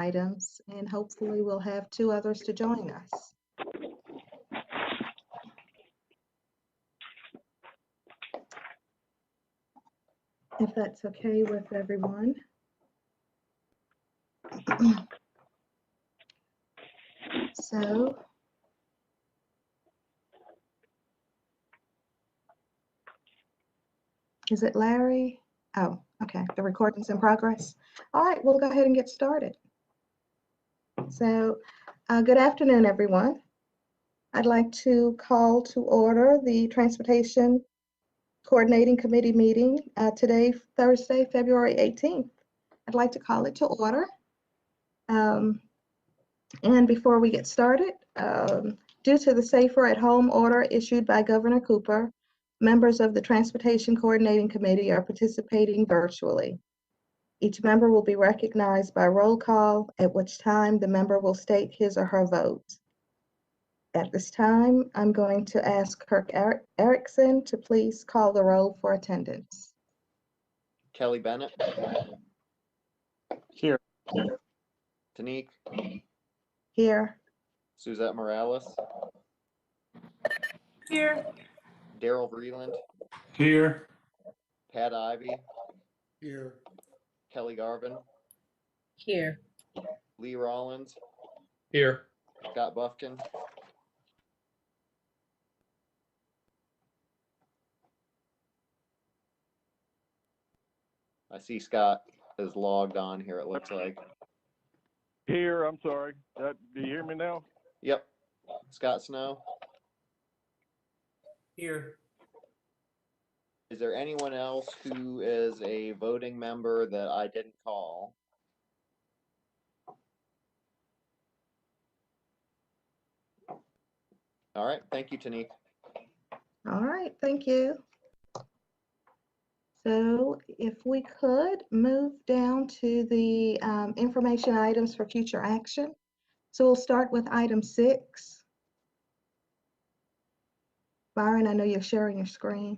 items, and hopefully we'll have 2 others to join us. If that's okay with everyone. So, is it Larry? Oh, okay, the recording's in progress. All right, we'll go ahead and get started. So, good afternoon, everyone. I'd like to call to order the Transportation Coordinating Committee meeting today, Thursday, February 18th. I'd like to call it to order. And before we get started, due to the Safer at Home order issued by Governor Cooper, members of the Transportation Coordinating Committee are participating virtually. Each member will be recognized by roll call, at which time the member will state his or her vote. At this time, I'm going to ask Kirk Erickson to please call the roll for attendance. Kelly Bennett. Here. Tanique. Here. Suzette Morales. Here. Daryl Vreeland. Here. Pat Ivy. Here. Kelly Garvin. Here. Lee Rollins. Here. Scott Buffkin. I see Scott is logged on here, it looks like. Here, I'm sorry. Do you hear me now? Yep. Scott Snow. Here. Is there anyone else who is a voting member that I didn't call? All right, thank you, Tanique. All right, thank you. So if we could move down to the information items for future action. So we'll start with item 6. Byron, I know you're sharing your screen.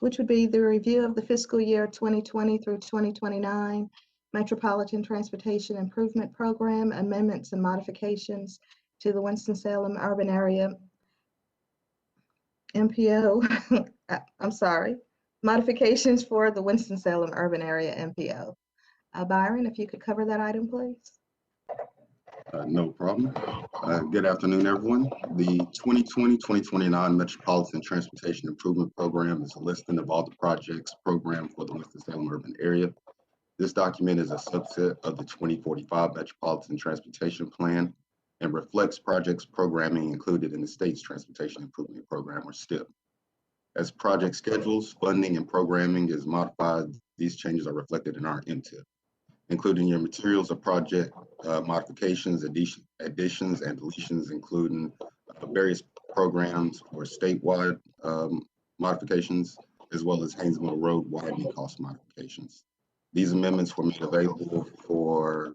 Which would be the review of the fiscal year 2020 through 2029 Metropolitan Transportation Improvement Program amendments and modifications to the Winston-Salem urban area MPO. I'm sorry, modifications for the Winston-Salem urban area MPO. Byron, if you could cover that item, please. No problem. Good afternoon, everyone. The 2020-2029 Metropolitan Transportation Improvement Program is a listing of all the projects programmed for the Winston-Salem urban area. This document is a subset of the 2045 Metropolitan Transportation Plan and reflects projects programming included in the state's Transportation Improvement Program, or STIP. As project schedules, funding, and programming is modified, these changes are reflected in our MTIP, including your materials of project modifications, additions, and deletions, including various programs or statewide modifications, as well as Haynesville Road widening cost modifications. These amendments were made available for,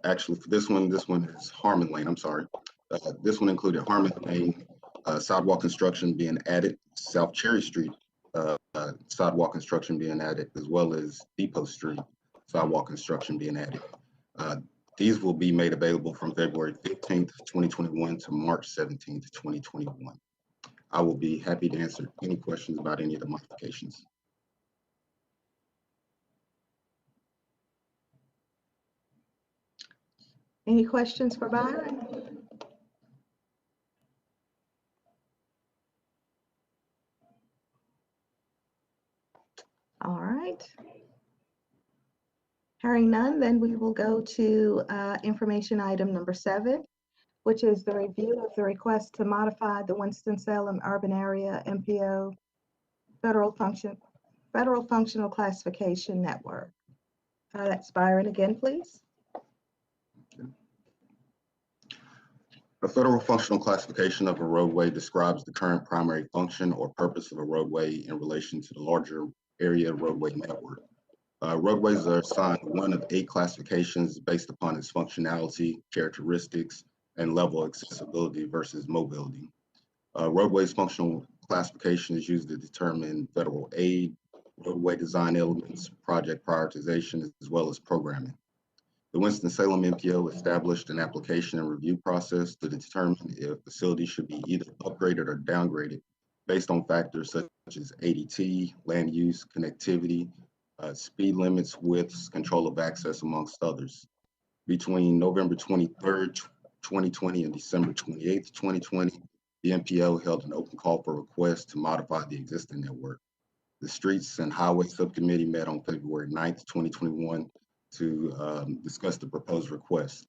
actually for this one is Harmon Lane, I'm sorry. This one included Harmon Lane, sidewalk construction being added, South Cherry Street sidewalk construction being added, as well as Depot Street sidewalk construction being added. These will be made available from February 15th, 2021 to March 17th, 2021. I will be happy to answer any questions about any of the modifications. Any questions for Byron? All right. Hearing none, then we will go to information item number 7, which is the review of the request to modify the Winston-Salem urban area MPO federal functional classification network. That's Byron again, please. A federal functional classification of a roadway describes the current primary function or purpose of a roadway in relation to the larger area roadway network. Roadways are assigned one of 8 classifications based upon its functionality, characteristics, and level of accessibility versus mobility. Roadways functional classification is used to determine federal aid, roadway design elements, project prioritization, as well as programming. The Winston-Salem MPO established an application and review process to determine if facilities should be either upgraded or downgraded based on factors such as ADT, land use, connectivity, speed limits, widths, control of access, amongst others. Between November 23rd, 2020 and December 28th, 2020, the MPO held an open call for requests to modify the existing network. The Streets and Highway Subcommittee met on February 9th, 2021 to discuss the proposed request.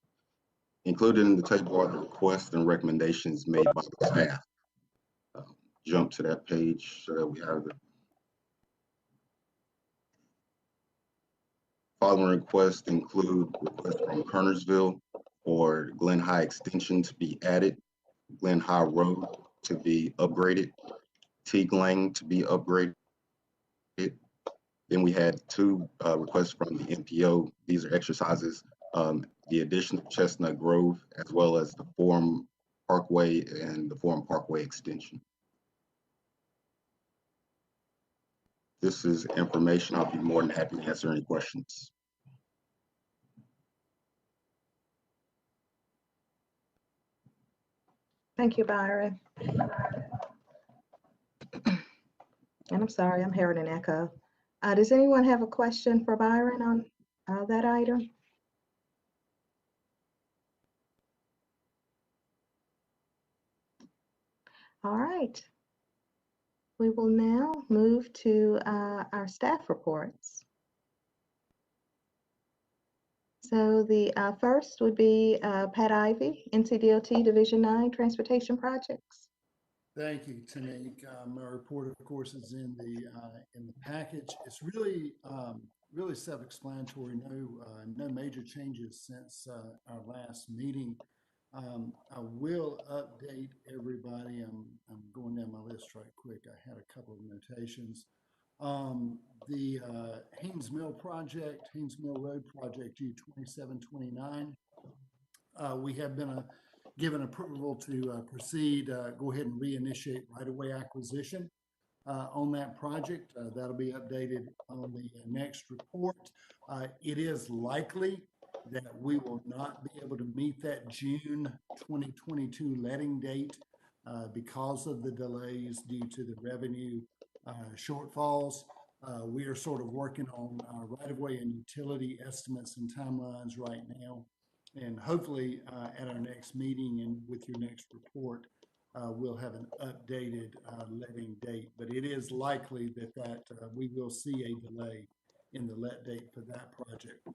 Included in the table are the requests and recommendations made by the staff. Jump to that page so that we have the following requests include requests from Kernersville for Glen High Extension to be added, Glen High Road to be upgraded, Teague Lane to be upgraded. Then we had two requests from the MPO. These are exercises, the addition of Chestnut Grove, as well as the Forum Parkway and the Forum Parkway extension. This is information. I'll be more than happy to answer any questions. Thank you, Byron. And I'm sorry, I'm hearing an echo. Does anyone have a question for Byron on that item? All right. We will now move to our staff reports. So the first would be Pat Ivy, NCDOT Division 9 Transportation Projects. Thank you, Tanique. My report, of course, is in the package. It's really really self-explanatory. No major changes since our last meeting. I will update everybody. I'm going down my list right quick. I had a couple of notations. The Haynes Mill project, Haynes Mill Road project, U2729. We have been given approval to proceed, go ahead and reinitiate right-of-way acquisition on that project. That'll be updated on the next report. It is likely that we will not be able to meet that June 2022 letting date because of the delays due to the revenue shortfalls. We are sort of working on right-of-way and utility estimates and timelines right now. And hopefully at our next meeting and with your next report, we'll have an updated letting date. But it is likely that we will see a delay in the let date for that project.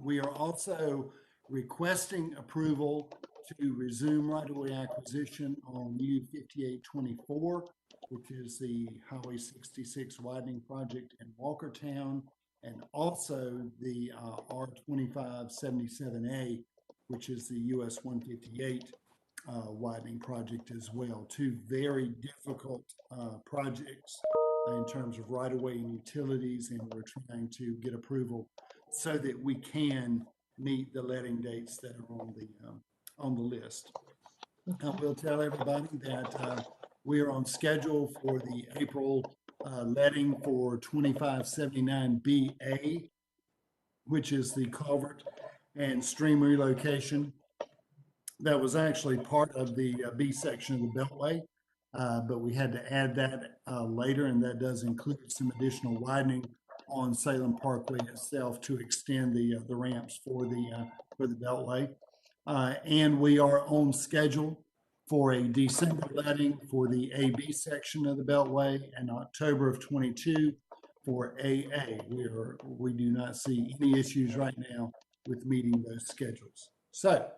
We are also requesting approval to resume right-of-way acquisition on U5824, which is the Highway 66 widening project in Walkertown, and also the R2577A, which is the US 158 widening project as well. Two very difficult projects in terms of right-of-way and utilities, and we're trying to get approval so that we can meet the letting dates that are on the list. I will tell everybody that we are on schedule for the April letting for 2579BA, which is the culvert and stream relocation. That was actually part of the B section of the Beltway, but we had to add that later, and that does include some additional widening on Salem Parkway itself to extend the ramps for the Beltway. And we are on schedule for a December letting for the AB section of the Beltway and October of 22 for AA. We do not see any issues right now with meeting those schedules. So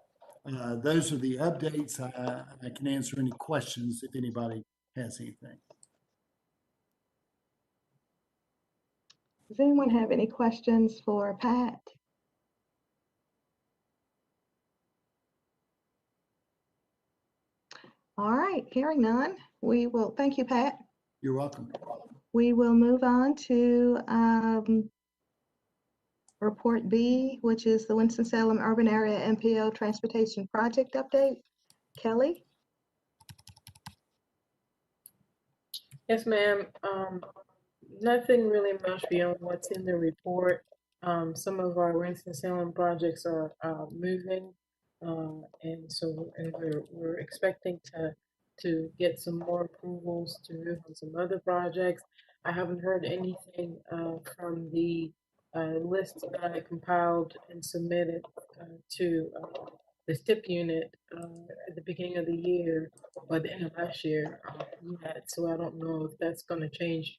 those are the updates. I can answer any questions if anybody has anything. Does anyone have any questions for Pat? All right, hearing none, we will, thank you, Pat. You're welcome. We will move on to Report B, which is the Winston-Salem Urban Area MPO Transportation Project Update. Kelly? Yes, ma'am. Nothing really much beyond what's in the report. Some of our Winston-Salem projects are moving, and we're expecting to get some more approvals to move on some other projects. I haven't heard anything from the list that I compiled and submitted to the STIP unit at the beginning of the year, or the end of last year yet. So I don't know if that's going to change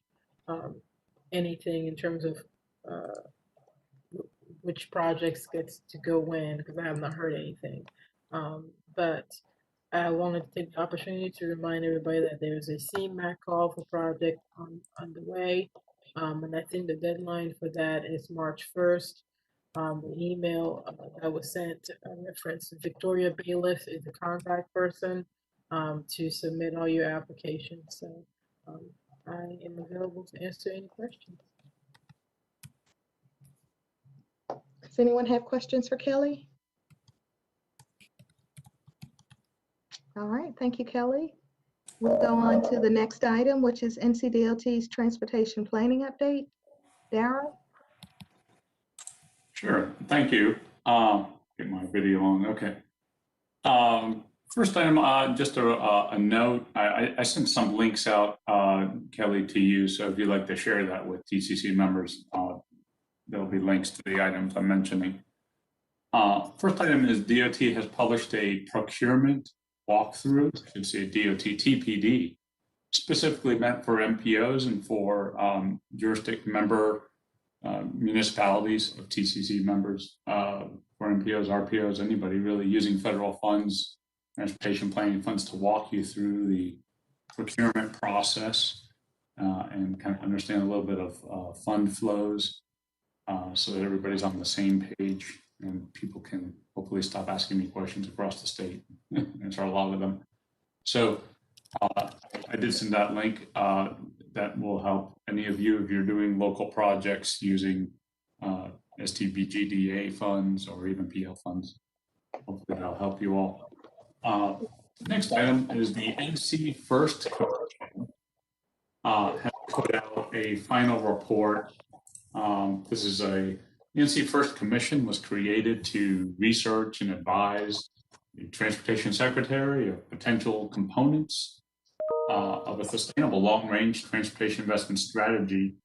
anything in terms of which projects gets to go when, because I have not heard anything. But I wanted to take the opportunity to remind everybody that there's a CMAC call for project on the way. And I think the deadline for that is March 1st. The email that was sent referenced Victoria Bailiff is the contact person to submit all your applications. So I am available to answer any questions. Does anyone have questions for Kelly? All right, thank you, Kelly. We'll go on to the next item, which is NCDOT's transportation planning update. Darryl? Sure, thank you. Get my video on, okay. First item, just a note. I sent some links out, Kelly, to you. So if you'd like to share that with TCC members, there'll be links to the items I'm mentioning. First item is DOT has published a procurement walkthrough, I should say DOT TPD, specifically meant for MPOs and for jurisdiction member municipalities of TCC members, for MPOs, RPOs, anybody really using federal funds, transportation planning funds to walk you through the procurement process and kind of understand a little bit of fund flows so that everybody's on the same page and people can hopefully stop asking me questions across the state, answer a lot of them. So I did send that link that will help any of you if you're doing local projects using STBGDA funds or even PL funds. Hopefully that'll help you all. Next item is the NC First Commission has put out a final report. This is the NC First Commission was created to research and advise the Transportation Secretary of potential components of a sustainable long-range transportation investment strategy.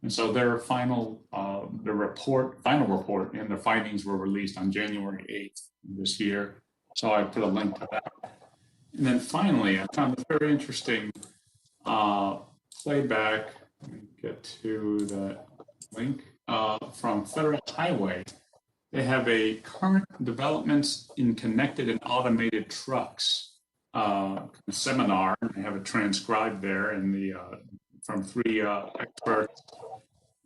And so their final report and their findings were released on January 8th this year. So I put a link to that. And then finally, I found a very interesting playback. Let me get to that link from Federal Highway. They have a current developments in connected and automated trucks seminar. They have it transcribed there in the from three experts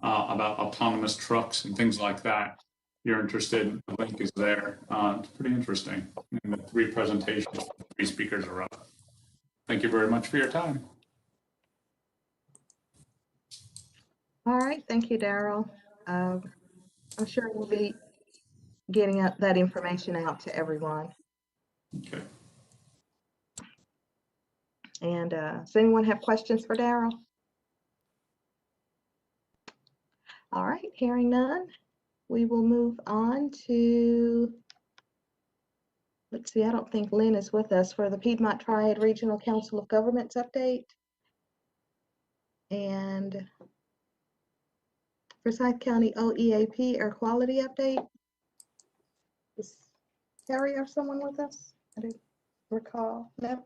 about autonomous trucks and things like that. If you're interested, the link is there. It's pretty interesting. And the three presentations, three speakers are up. Thank you very much for your time. All right, thank you, Darryl. I'm sure we'll be getting that information out to everyone. Okay. And does anyone have questions for Darryl? All right, hearing none, we will move on to, let's see, I don't think Lynn is with us for the Piedmont Triad Regional Council of Governments update. And Forsyth County OEAP Air Quality update. Is Terry or someone with us? I don't recall. No.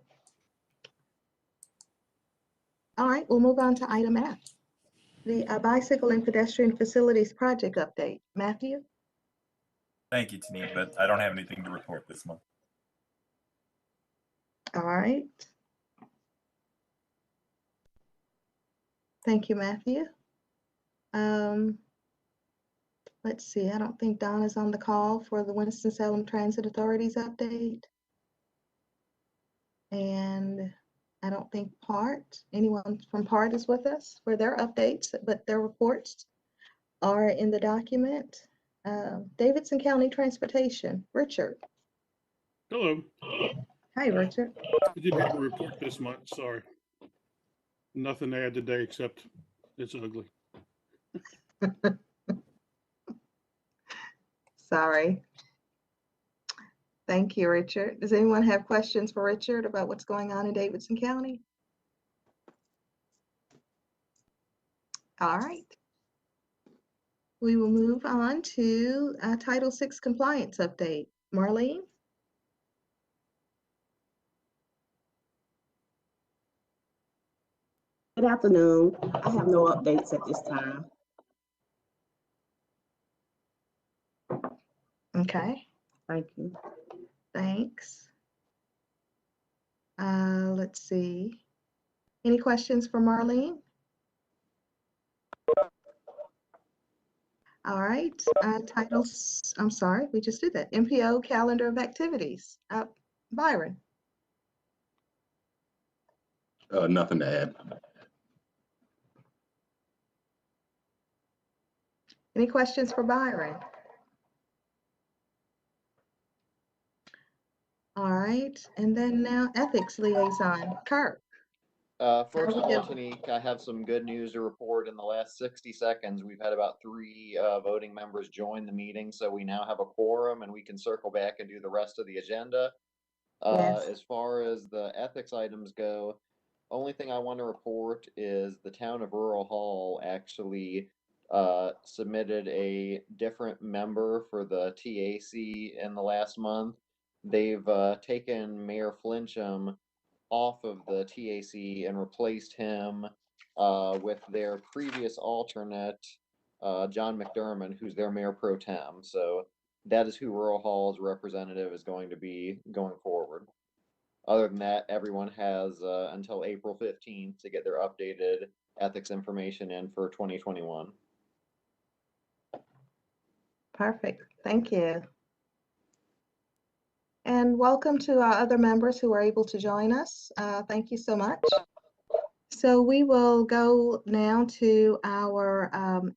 All right, we'll move on to item F, the Bicycle and Pedestrian Facilities Project update. Matthew? Thank you, Tanine, but I don't have anything to report this month. All right. Thank you, Matthew. Let's see, I don't think Donna's on the call for the Winston-Salem Transit Authority's update. And I don't think anyone from PART is with us for their updates, but their reports are in the document. Davidson County Transportation, Richard. Hello. Hi, Richard. I didn't have a report this month, sorry. Nothing to add today except It's ugly. Sorry. Thank you, Richard. Does anyone have questions for Richard about what's going on in Davidson County? All right. We will move on to Title VI compliance update. Marlene? Good afternoon. I have no updates at this time. Okay, Thank you. thanks. Let's see. Any questions for Marlene? All right, I'm sorry, we just did that. MPO calendar of activities. Byron? Nothing to add. Any questions for Byron? All right, and then now ethics liaison, Kirk. First of all, Tanique, I have some good news to report. In the last 60 seconds, we've had about 3 voting members join the meeting, so we now have a quorum and we can circle back and do the rest of the agenda. Yes. As far as the ethics items go, only thing I want to report is the town of Rural Hall actually submitted a different member for the TAC in the last month. They've taken Mayor Flincham off of the TAC and replaced him with their previous alternate, John McDermott, who's their mayor pro tem. So that is who Rural Hall's representative is going to be going forward. Other than that, everyone has until April 15th to get their updated ethics information in for 2021. Perfect, thank you. And welcome to our other members who are able to join us. Thank you so much. So we will go now to our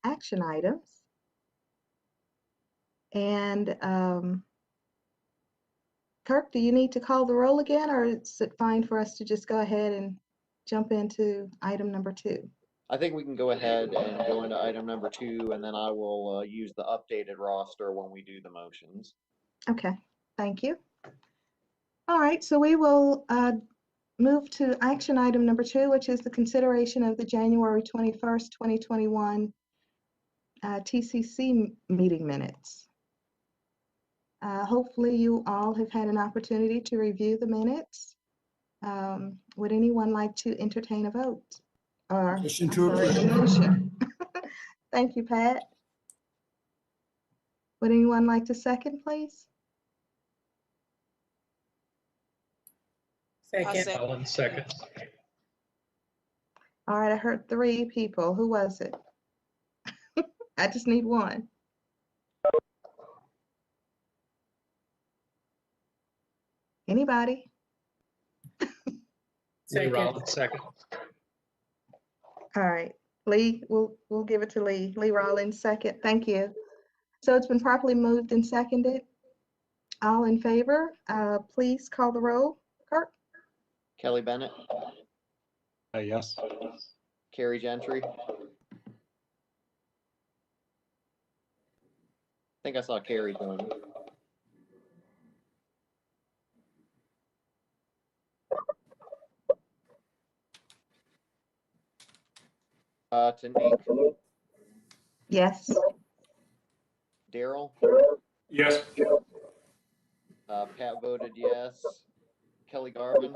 action items. And Kirk, do you need to call the roll again, or is it fine for us to just go ahead and jump into item number 2? I think we can go ahead and go into item number 2, and then I will use the updated roster when we do the motions. Okay, thank you. All right, so we will move to action item number 2, which is the consideration of the January 21st, 2021 TCC meeting minutes. Hopefully you all have had an opportunity to review the minutes. Would anyone like to entertain a vote? Or Motion to a approve. motion? Thank you, Pat. Would anyone like to second, please? Second. Alan seconds. All right, I heard 3 people. Who was it? I just need 1. Anybody? Lee Rollins second. All right, Lee, we'll give it to Lee. Lee Rollins, second. Thank you. So it's been properly moved and seconded. All in favor, please call the roll. Kirk? Kelly Bennett, Yes. Carrie Gentry. I think I saw Carrie join. Tanique, Yes. Daryl, Yes. Pat voted yes. Kelly Garvin,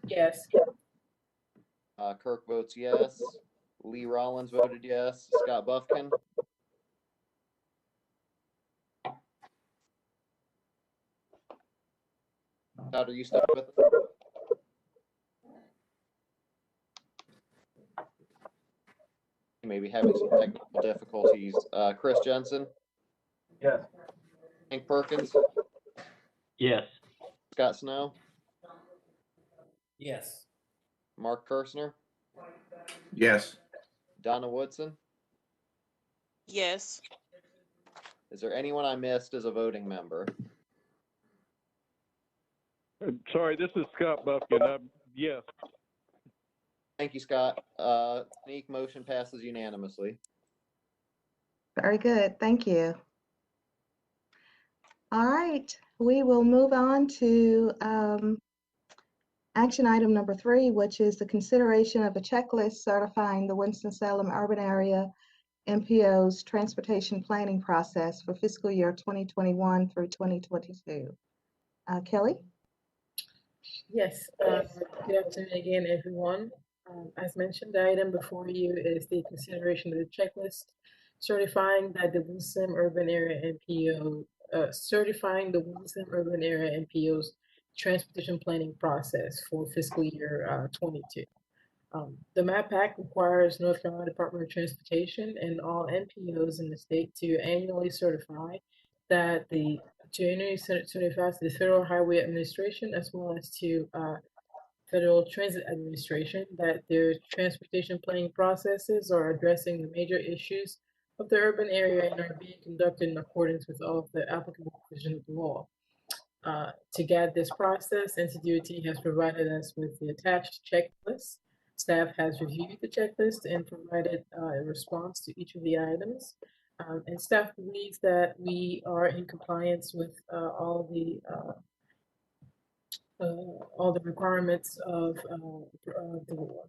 Yes. Kirk votes yes. Lee Rollins voted yes. Scott Buffkin. Todd, are you stuck with us? Maybe having some technical difficulties. Chris Jensen. Yes. Hank Perkins. Yes. Scott Snow. Yes. Mark Kirshner. Yes. Donna Woodson. Yes. Is there anyone I missed as a voting member? Sorry, this is Scott Buffkin. Yes. Thank you, Scott. Sneak motion passes unanimously. Very good. Thank you. All right, we will move on to action item number 3, which is the consideration of a checklist certifying the Winston-Salem urban area MPO's transportation planning process for fiscal year 2021 through 2022. Kelly? Yes, good afternoon again, everyone. As mentioned, the item before you is the consideration of the checklist certifying that the Winston Urban Area MPO, certifying the Winston Urban Area MPO's transportation planning process for fiscal year 22. The MAP Act requires North Carolina Department of Transportation and all NPOs in the state to annually certify that to annually certify to the Federal Highway Administration as well as to Federal Transit Administration that their transportation planning processes are addressing the major issues of the urban area and are being conducted in accordance with all of the applicable provisions of the law. To guide this process, NCDOT has provided us with the attached checklist. Staff has reviewed the checklist and provided a response to each of the items. And staff believes that we are in compliance with all the requirements of the law.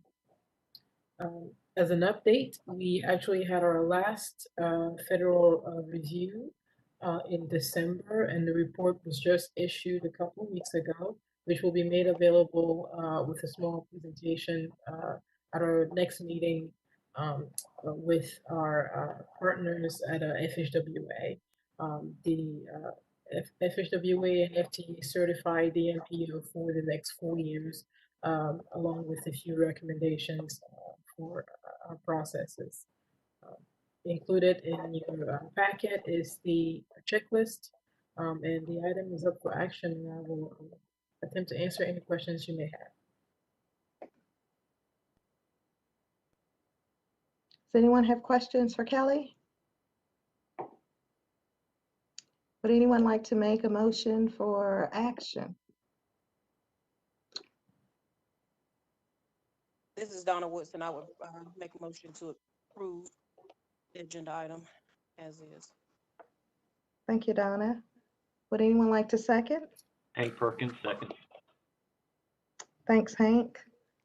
As an update, we actually had our last federal review in December, and the report was just issued a couple of weeks ago, which will be made available with a small presentation at our next meeting with our partners at FHWA. The FHWA and FTA certify the MPO for the next 4 years, along with a few recommendations for our processes. Included in your packet is the checklist, and the item is up for action, and I will attempt to answer any questions you may have. Does anyone have questions for Kelly? Would anyone like to make a motion for action? This is Donna Woodson. I would make a motion to approve the agenda item as is. Thank you, Donna. Would anyone like to second? Hank Perkins, second. Thanks, Hank.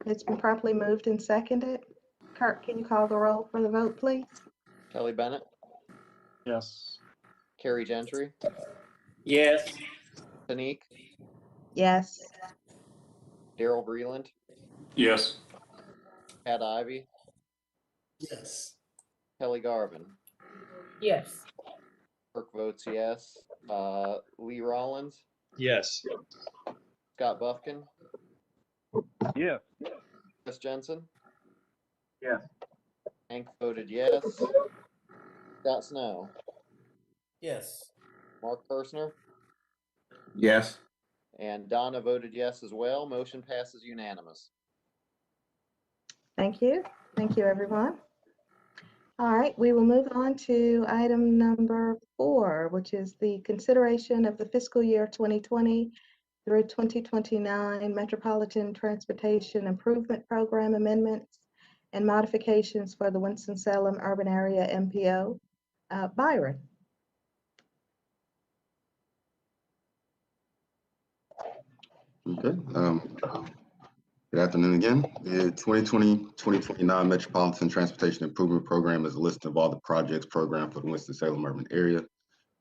It's been properly moved and seconded. Kirk, can you call the roll for the vote, please? Kelly Bennett, Yes. Carrie Gentry, Yes. Sneak, Yes. Daryl Breland, Yes. Pat Ivy, Yes. Kelly Garvin. Yes. Kirk votes yes. Lee Rollins, Yes. Scott Buffkin, Yes. Chris Jensen, Yes. Hank voted yes. Scott Snow, Yes. Mark Persner, Yes. and Donna voted yes as well. Motion passes unanimous. Thank you. Thank you, everyone. All right, we will move on to item number 4, which is the consideration of the fiscal year 2020 through 2029 Metropolitan Transportation Improvement Program amendments and modifications for the Winston-Salem Urban Area MPO. Byron. Okay. Good afternoon again. The 2020-2029 Metropolitan Transportation Improvement Program is a list of all the projects programmed for the Winston-Salem urban area.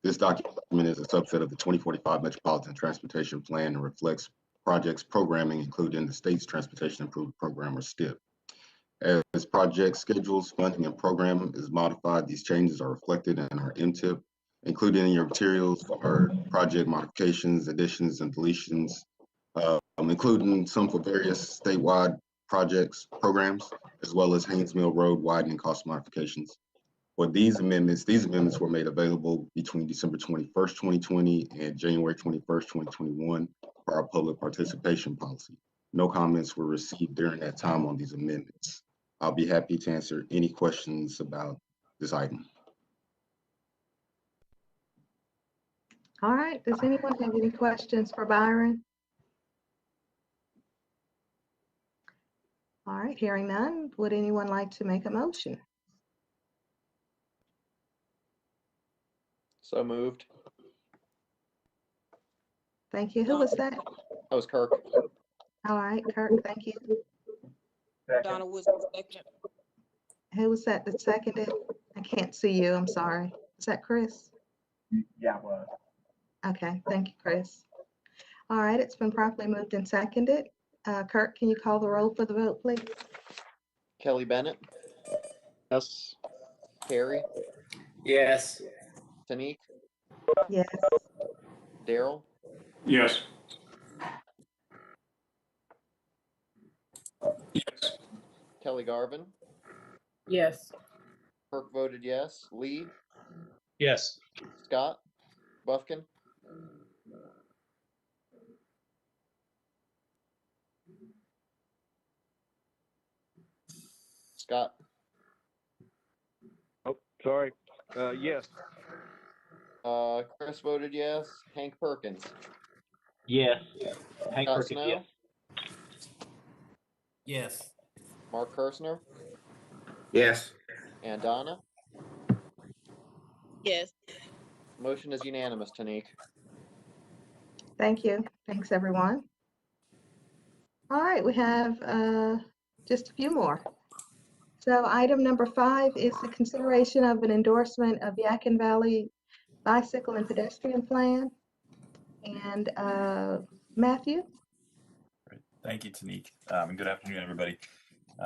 This document is a subset of the 2045 Metropolitan Transportation Plan and reflects projects programming included in the state's Transportation Improvement Program, or STIP. As project schedules, funding, and program is modified, these changes are reflected in our MTIP. Included in your materials are project modifications, additions, and deletions, including some for various statewide projects, programs, as well as Haynes Mill Road widening cost modifications. For these amendments were made available between December 21st, 2020 and January 21st, 2021 for our public participation policy. No comments were received during that time on these amendments. I'll be happy to answer any questions about this item. All right, does anyone have any questions for Byron? All right, hearing none, would anyone like to make a motion? So moved. Thank you. Who was that? That was Kirk. All right, Kirk, thank you. Donna was the second. Who was that that seconded? I can't see you, I'm sorry. Is that Chris? Yeah, it was. Okay, thank you, Chris. All right, it's been properly moved and seconded. Kirk, can you call the roll for the vote, please? Kelly Bennett, Yes. Carrie, Yes. Tanique, Yes. Daryl, Yes. Yes. Kelly Garvin, Yes. Kirk voted yes. Lee, Yes. Scott, Buffkin, Scott, Oh, sorry. Yes. Chris voted yes. Hank Perkins, Yes. Hank Scott Perkins, Snow, yes. Yes. Mark Kirsner, Yes. and Donna. Yes. Motion is unanimous, Tanique. Thank you. Thanks, everyone. All right, we have just a few more. So item number 5 is the consideration of an endorsement of Yakin Valley Bicycle and Pedestrian Plan. And Matthew? Great. Thank you, Tanique. And good afternoon, everybody.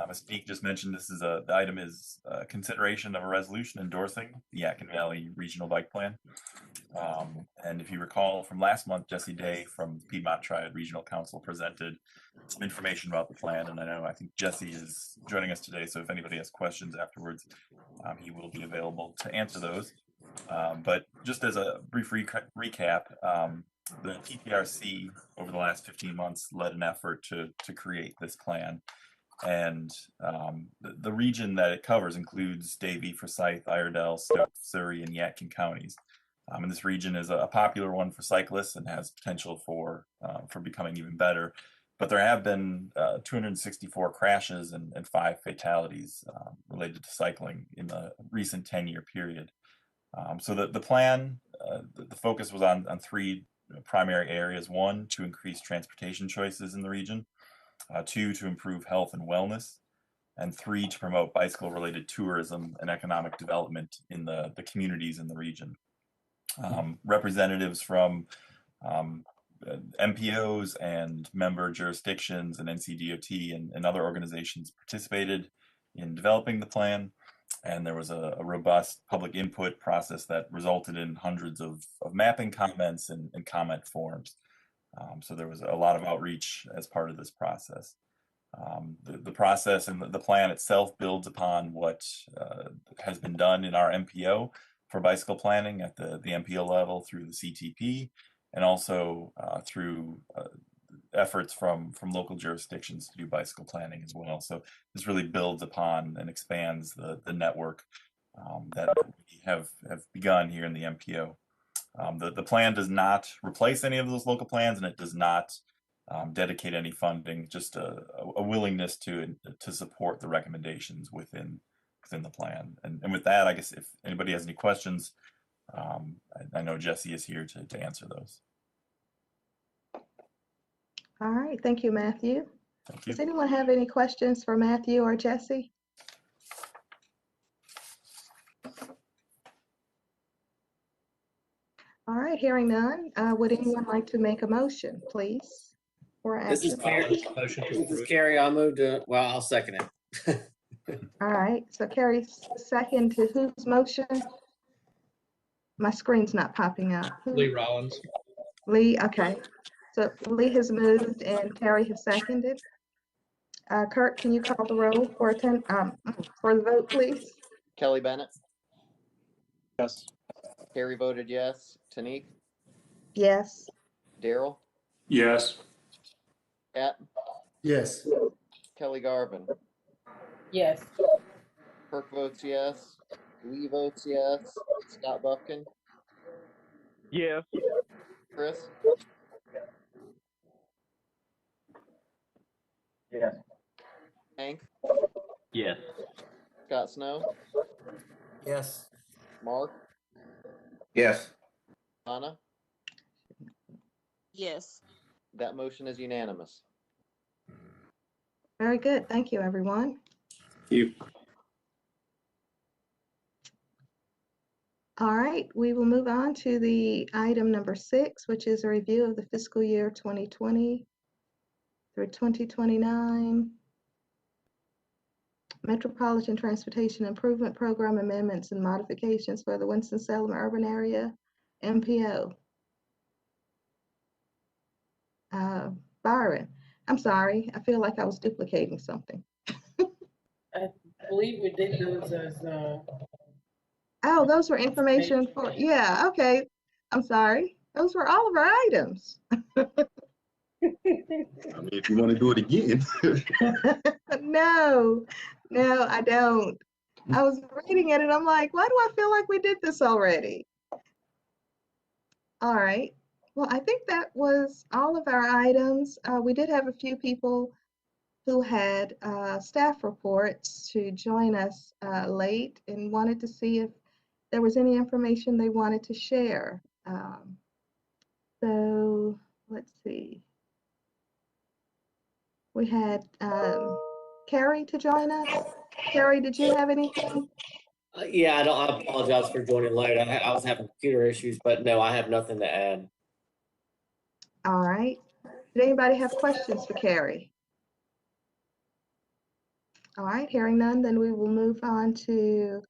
As Tanique just mentioned, the item is consideration of a resolution endorsing the Yakin Valley Regional Bike Plan. And if you recall from last month, Jesse Day from Piedmont Triad Regional Council presented some information about the plan. And I think Jesse is joining us today. So if anybody has questions afterwards, he will be available to answer those. But just as a brief recap, the TPRC over the last 15 months led an effort to create this plan. And the region that it covers includes Davie, Forsyth, Iredell, Stoke, Surrey, and Yadkin counties. And this region is a popular one for cyclists and has potential for becoming even better. But there have been 264 crashes and 5 fatalities related to cycling in the recent 10-year period. So the plan, the focus was on 3 primary areas. 1, to increase transportation choices in the region. 2, to improve health and wellness. And 3, to promote bicycle-related tourism and economic development in the communities in the region. Representatives from MPOs and member jurisdictions and NCDOT and other organizations participated in developing the plan. And there was a robust public input process that resulted in hundreds of mapping comments and comment forms. So there was a lot of outreach as part of this process. The process and the plan itself builds upon what has been done in our MPO for bicycle planning at the MPO level through the CTP, and also through efforts from local jurisdictions to do bicycle planning as well. So this really builds upon and expands the network that we have begun here in the MPO. The plan does not replace any of those local plans, and it does not dedicate any funding, just a willingness to support the recommendations within the plan. And with that, I guess if anybody has any questions, I know Jesse is here to answer those. All right, thank you, Matthew. Thank you. Does anyone have any questions for Matthew or Jesse? All right, hearing none, would anyone like to make a motion, please? For This is action? Carrie. This is Carrie. I'll move to, well, I'll second it. All right, so Carrie's second to whose motion? My screen's not popping up. Who? Lee Rollins. Lee, okay. So Lee has moved and Carrie has seconded. Kurt, can you call the roll for the vote, please? Kelly Bennett, Yes. Carrie voted yes. Tanique, Yes. Daryl, Yes. Kat, Yes. Kelly Garvin, Yes. Kirk votes yes. Lee votes yes. Scott Buffkin, Yes. Chris, Yes. Hank, Yes. Scott Snow, Yes. Mark, Yes. Donna. Yes. That motion is unanimous. Very good. Thank you, everyone. Thank you. All right, we will move on to the item number 6, which is a review of the fiscal year 2020 through 2029 Metropolitan Transportation Improvement Program amendments and modifications for the Winston-Salem urban area MPO. Byron, I'm sorry, I feel like I was duplicating something. I believe we did those as, Oh, those were information for, yeah, okay. I'm sorry. Those were all of our items. I mean, if you want to do it again. No, I don't. I was reading it and I'm like, why do I feel like we did this already? All right. Well, I think that was all of our items. We did have a few people who had staff reports to join us late and wanted to see if there was any information they wanted to share. So let's see. We had Carrie to join us. Carrie, did you have anything? Yeah, I apologize for joining late. I was having computer issues, but no, I have nothing to add. All right. Did anybody have questions for Carrie? All right, hearing none, then we will move on to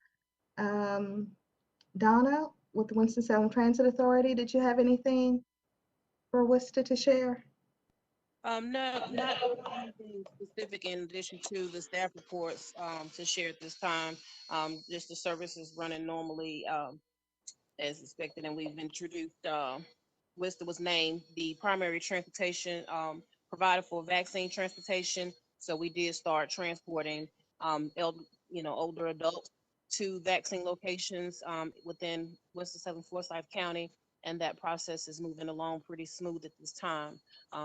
Donna with the Winston-Salem Transit Authority. Did you have anything for Worcester to share? No, not anything specific in addition to the staff reports to share at this time. Just the service is running normally as expected, and we've introduced, Worcester was named the primary transportation provider for vaccine transportation. So we did start transporting older adults to vaccine locations within Winston-Salem Forsyth County, and that process is moving along pretty smooth at this time.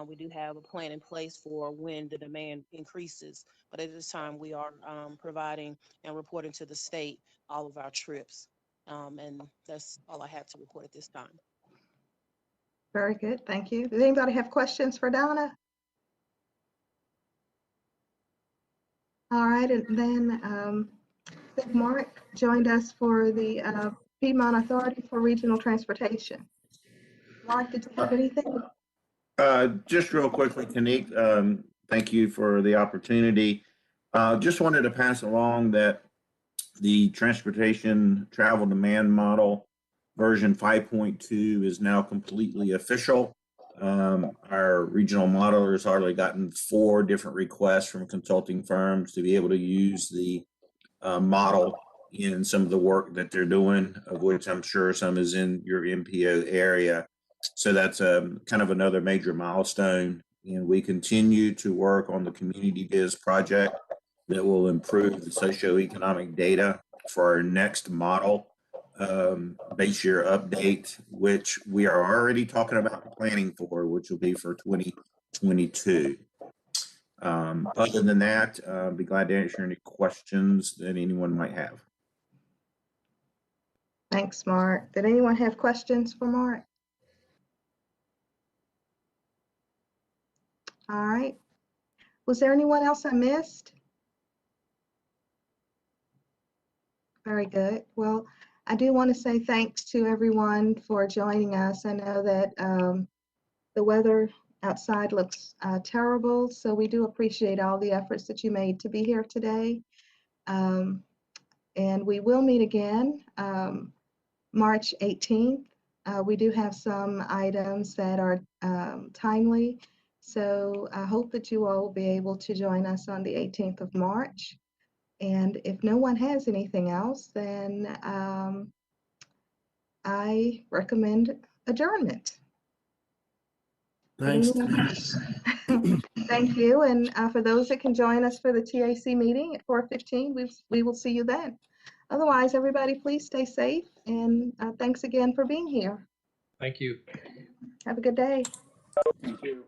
We do have a plan in place for when the demand increases, but at this time we are providing and reporting to the state all of our trips. And that's all I have to report at this time. Very good, thank you. Does anybody have questions for Donna? All right, and then Mark joined us for the Piedmont Authority for Regional Transportation. Mark, did you have anything? Just real quickly, Kanique, thank you for the opportunity. Just wanted to pass along that the transportation travel demand model version 5.2 is now completely official. Our regional modeler has already gotten 4 different requests from consulting firms to be able to use the model in some of the work that they're doing, of which I'm sure some is in your MPO area. So that's kind of another major milestone. And we continue to work on the community biz project that will improve the socioeconomic data for our next model base year update, which we are already talking about planning for, which will be for 2022. Other than that, be glad to answer any questions that anyone might have. Thanks, Mark. Did anyone have questions for Mark? All right. Was there anyone else I missed? Very good. Well, I do want to say thanks to everyone for joining us. I know that the weather outside looks terrible, so we do appreciate all the efforts that you made to be here today. And we will meet again March 18th. We do have some items that are timely, so I hope that you all will be able to join us on the 18th of March. And if no one has anything else, then I recommend adjournment. Thanks. Thank you. And for those that can join us for the TAC meeting at 4:15, we will see you then. Otherwise, everybody, please stay safe. And thanks again for being here. Thank you. Have a good day. Thank you.